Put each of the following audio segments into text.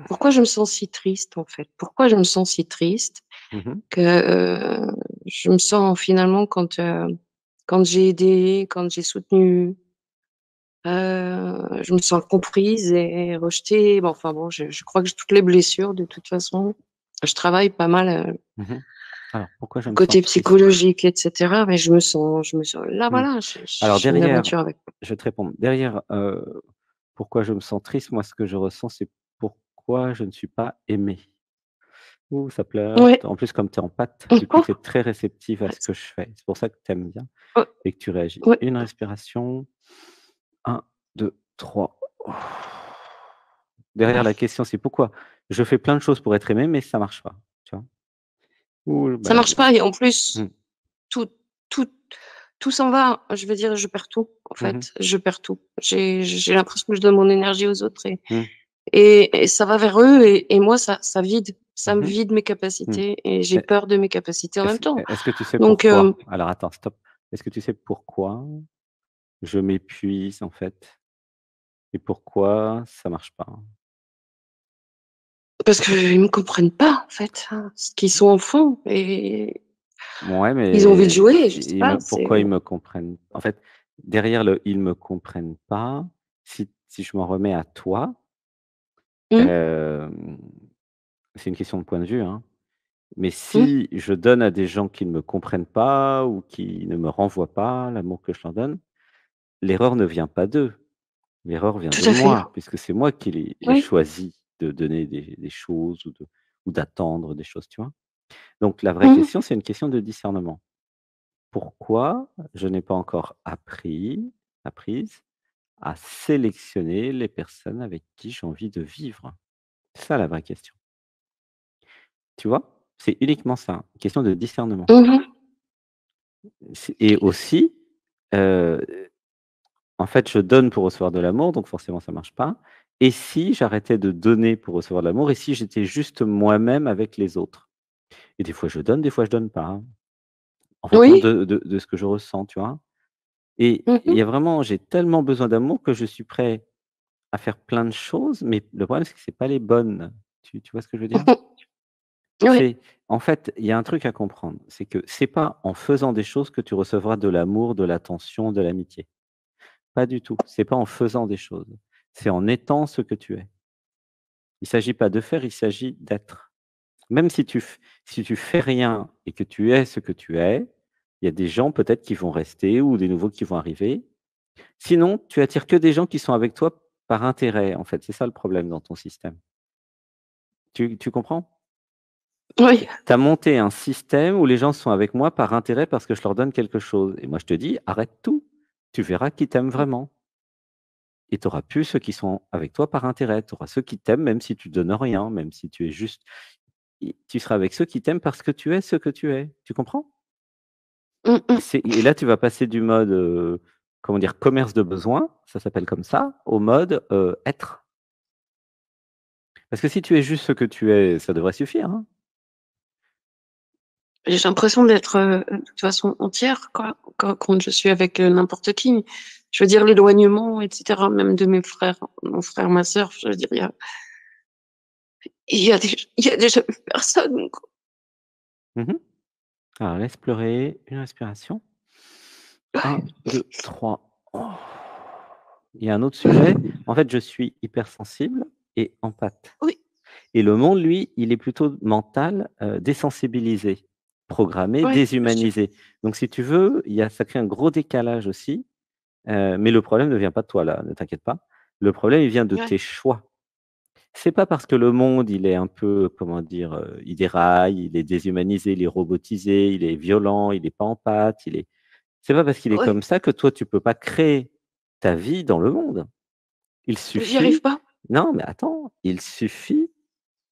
pourquoi je me sens si triste, en fait? Pourquoi je me sens si triste Mmh. que, je me sens finalement quand j'ai aidé, quand j'ai soutenu, je me sens comprise et rejetée. Bon, enfin bon, je crois que j'ai toutes les blessures de toute façon. Je travaille pas mal, Mmh. Alors pourquoi je me sens côté triste? psychologique et cetera, mais je me sens là, Mmh. voilà, Alors j'ai une derrière, aventure avec je vais te répondre. Derrière, pourquoi je me sens triste, moi ce que je ressens, c'est pourquoi je ne suis pas aimé. Ouh, ça pleure. ouais. En plus, comme tu es en pâte, du coup, tu es très réceptive à Ouais, ce que je fais. C'est pour ça que tu aimes bien ouais, et que tu réagis. ouais. Une respiration, 1, 2, 3. Derrière la question, c'est pourquoi je fais plein de choses pour être aimé, mais ça marche pas, tu vois? Ou Ça bah, marche pas et en mmh, plus, tout tout tout s'en va. Je veux dire, je perds tout, en mmh mh, fait, je perds tout. J'ai l'impression que je donne mon énergie aux autres mmh, et ça va vers eux et moi ça vide. Ça me mmh vide mes mh. capacités et j'ai Est peur de mes capacités en même temps. est-ce que tu sais Donc pourquoi? Alors attends, stop. Est-ce que tu sais pourquoi je m'épuise, en fait? Et pourquoi ça marche pas? parce qu'ils me comprennent pas, en fait, hein, ce qu'ils sont enfants et Ouais, ils ont envie de mais jouer, je sais ils pas, me pourquoi c'est ils me comprennent? En fait, derrière le «ils me comprennent pas», si je m'en remets à toi, mmh, hem, c'est une question de point de vue, hein, mais mmh, si je donne à des gens qui ne me comprennent pas ou qui ne me renvoient pas l'amour que je leur donne, l'erreur ne vient pas d'eux, l'erreur vient tout de à fait. moi, puisque c'est moi qui ai Oui. choisi de donner des choses ou d'attendre des choses, tu vois? Donc la vraie Mmh. question, c'est une question de discernement. Pourquoi je n'ai pas encore apprise à sélectionner les personnes avec qui j'ai envie de vivre? C'est ça la vraie question. Tu vois? C'est uniquement ça, une question de discernement. Mmh mh. C'est et aussi, heu, en fait, je donne pour recevoir de l'amour, donc forcément ça marche pas. Et si j'arrêtais de donner pour recevoir de l'amour et si j'étais juste moi-même avec les autres? Et des fois je donne, des fois je donne pas, hein, en fonction Oui. de ce que je ressens, tu vois? Et Mmh il mh. y a vraiment j'ai tellement besoin d'amour que je suis prêt à faire plein de choses, mais le problème, c'est que c'est pas les bonnes. Tu vois ce que je veux dire? Oui. C'est en fait, il y a un truc à comprendre, c'est que c'est pas en faisant des choses que tu recevras de l'amour, de l'attention, de l'amitié. Pas du tout. C'est pas en faisant des choses. C'est en étant ce que tu es. Il s'agit pas de faire, il s'agit d'être. Même si tu fais rien et que tu es ce que tu es, il y a des gens peut-être qui vont rester ou des nouveaux qui vont arriver. Sinon, tu attires que des gens qui sont avec toi par intérêt, en fait. C'est ça le problème dans ton système. Tu comprends? Oui. Tu as monté un système où les gens sont avec moi par intérêt parce que je leur donne quelque chose et moi je te dis: «Arrête tout, tu verras qui t'aiment vraiment» et tu auras plus ceux qui sont avec toi par intérêt. Tu auras ceux qui t'aiment même si tu donnes rien, même si tu es juste i tu seras avec ceux qui t'aiment parce que tu es ce que tu es. Tu comprends? Mmh mh. Et là tu vas passer du mode, comment dire? Commerce de besoins, ça s'appelle comme ça, au mode, être. Parce que si tu es juste ce que tu es, ça devrait suffire, hein? J'ai l'impression d'être, de toute façon entière quoi, quand je suis avec, n'importe qui. Je veux dire l'éloignement et cetera, même de mes frères, mon frère, ma sœur, je veux dire il y a déjà plus personne quoi. Mmh. Alors laisse pleurer, une respiration. 1, 2, 3. Il y a un autre sujet. En fait, je suis hypersensible et empathe. Oui, Et le monde, lui, il est plutôt mental, désensibilisé, programmé, ouais, je sais. déshumanisé. Donc si tu veux, il y a ça crée un gros décalage aussi, mais le problème ne vient pas de toi là, ne t'inquiète pas. Le problème, il vient de Ouais. tes choix. C'est pas parce que le monde, il est un peu, comment dire, il déraille, il est déshumanisé, il est robotisé, il est violent, il est pas empathe, il est c'est pas parce qu'il est Oui, comme ça que toi, tu peux pas créer ta vie dans le monde. Il j'y arrive suffit pas. non, mais attends, il suffit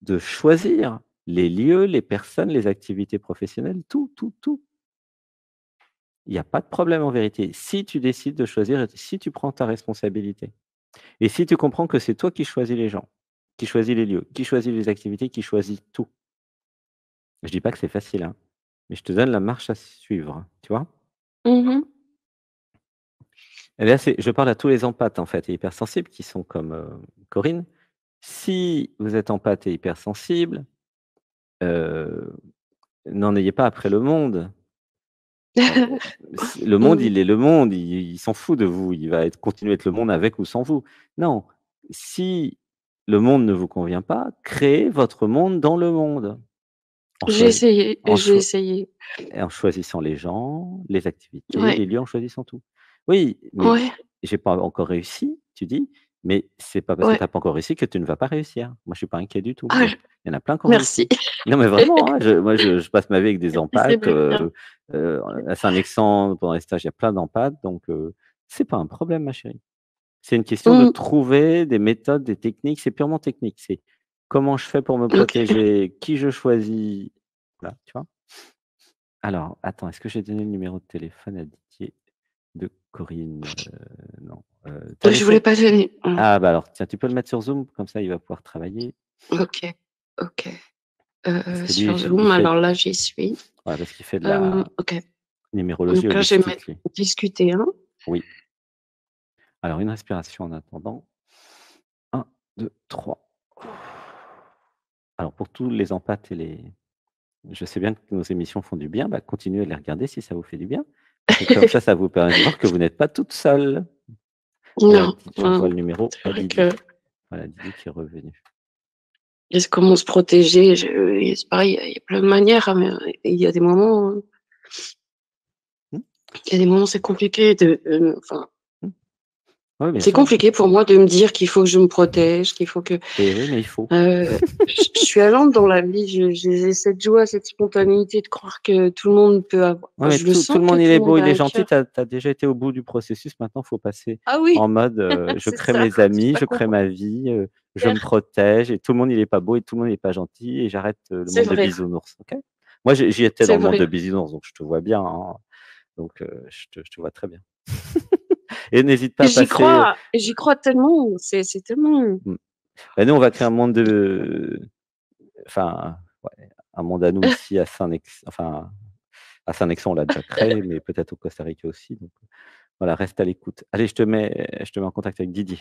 de choisir les lieux, les personnes, les activités professionnelles, tout, tout, tout. Il y a pas de problème en vérité. Si tu décides de choisir et si tu prends ta responsabilité et si tu comprends que c'est toi qui choisis les gens, qui choisis les lieux, qui choisis les activités, qui choisis tout. Je dis pas que c'est facile, hein, mais je te donne la marche à suivre, tu vois? Mmh mh. Et là, c'est je parle à tous les empathes, en fait et hypersensibles qui sont comme, Corinne. Si vous êtes empathe et hypersensible, heu, n'en ayez pas après le monde. Le monde, Mmh. il est le monde, il s'en fout de vous, il va continuer à être le monde avec ou sans vous. Non, si le monde ne vous convient pas, créez votre monde dans le monde, en J'ai choisi essayé, en j'ai choi essayé. en choisissant les gens, les activités, Ouais, les lieux, en choisissant tout. Oui, mais ouais, j'ai pas encore réussi, tu dis, mais c'est pas parce que tu ouais. as pas encore réussi que tu ne vas pas réussir. Moi, je suis pas inquiet du tout. Ah, Il y en a plein qui ont merci. réussi. Non, mais vraiment, hein, je passe ma vie avec des C'est empathes, bien. à Saint-Lexand, pendant les stages, il y a plein d'empathes, donc c'est pas un problème, ma chérie. C'est une question de Mmh. trouver des méthodes, des techniques, c'est purement technique. C'est comment je fais pour me OK. protéger, qui je choisis, voilà, tu vois? Alors, attends, est-ce que j'ai donné le numéro de téléphone à Didier de Corinne? Non. Tu Je voulais laissé? pas donner. Ah bah, alors tiens, tu peux le mettre sur Zoom, comme ça il va pouvoir travailler. OK, OK. Parce que lui, Sur il Zoom, fait alors là, j'y suis. ouais, parce qu'il fait de la OK. numérologie Donc là, je vais mettre holistique, lui. discuter, hein. Oui. Alors une respiration en attendant. 1, 2, 3. Alors pour tous les empathes et les je sais bien que nos émissions font du bien, bah, continuez à les regarder si ça vous fait du bien. Parce que comme ça vous permet de voir que vous n'êtes pas toute seule. Voilà, Non, j'envoie le numéro c'est à vrai que Didi. Voilà, Didi qui est revenu. est-ce comment se protéger? Et c'est pareil, il y a plein de manières, hein, mais il y a des moments, Mmh, il y a des moments, c'est compliqué enfin, mmh. Oui, bien c'est sûr. compliqué pour moi de me dire qu'il faut que je me protège, qu'il faut que, Et oui, mais il faut. je suis allante dans la vie, j'ai cette joie, cette spontanéité de croire que tout le monde peut avoir, Ouais, enfin, mais je le tout sens le que monde, il tout est le beau, monde a il est un gentil, cœur. tu as déjà été au bout du processus, maintenant il faut passer Ah oui, en mode, je c'est crée ça, mes c'est amis, ça je qu'on crée peut ma vie, je me faire. protège et tout le monde il est pas beau et tout le monde il est pas gentil et j'arrête, le C'est monde de vrai, bisounours, OK? Moi j'y étais dans c'est le monde vrai. de bisounours, donc je te vois bien, hein, donc je te vois très bien et n'hésite pas à passer, J'y crois tellement, c'est tellement. mmh, bah, nous on va créer un monde de enfin, ouais, un monde à nous ici à Saint-Lexon on l'a déjà créé, mais peut-être au Costa Rica aussi, donc voilà, reste à l'écoute. Allez, je te mets en contact avec Didier.